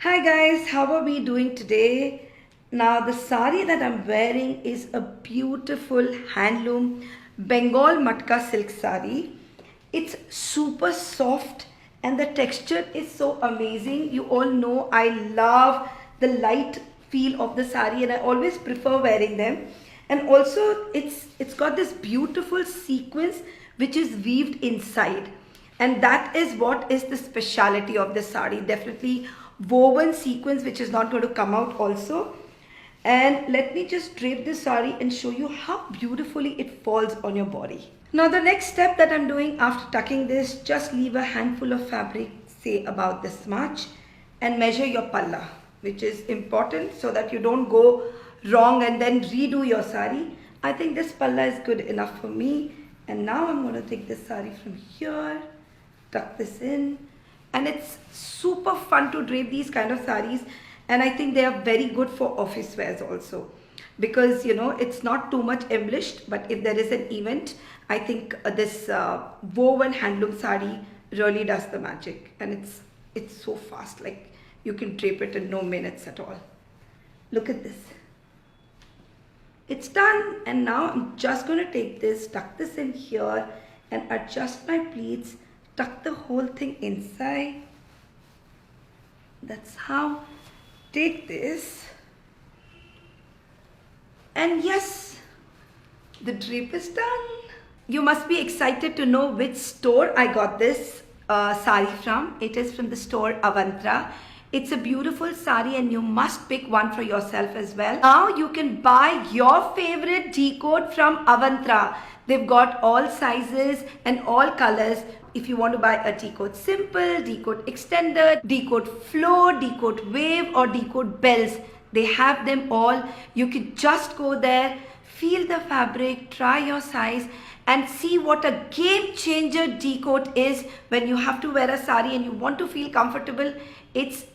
Hi guys, how are we doing today? Now the sari that I'm wearing is a beautiful handloom Bengal Matka silk sari. It's super soft and the texture is so amazing. You all know I love the light feel of the sari and I always prefer wearing them. And also it's got this beautiful sequence which is weaved inside, and that is what is the speciality of the sari. Definitely woven sequence which is not going to come out also. And let me just drape this sari and show you how beautifully it falls on your body. Now the next step that I'm doing after tucking this, just leave a handful of fabric, say about this much, and measure your palla, which is important so that you don't go wrong and then redo your sari. I think this palla is good enough for me. And now I'm going to take this sari from here, tuck this in, and it's super fun to drape these kind of saris, and I think they are very good for office wears also, because it's not too much embellished, but if there is an event, I think this woven handloom sari really does the magic, and it's so fast, like you can drape it in no minutes at all. Look at this. It's done, and now I'm just going to take this, tuck this in here and adjust my pleats, tuck the whole thing inside. That's how. Take this, and yes, the drape is done. You must be excited to know which store I got this sari from. It is from the store Avantra. It's a beautiful sari and you must pick one for yourself as well. Now you can buy your favorite decode from Avantra. They've got all sizes and all colors. If you want to buy a decode simple, decode extended, decode flow, decode wave or decode bells, they have them all. You can just go there, feel the fabric, try your size and see what a game changer decode is when you have to wear a sari and you want to feel comfortable. It's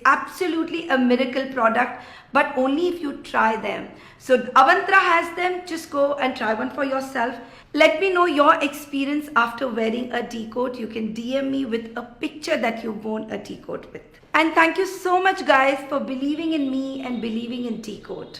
absolutely a miracle product, but only if you try them. So Avantra has them. Just go and try one for yourself. Let me know your experience after wearing a decode. You can DM me with a picture that you've worn a decode with. And thank you so much guys for believing in me and believing in decode.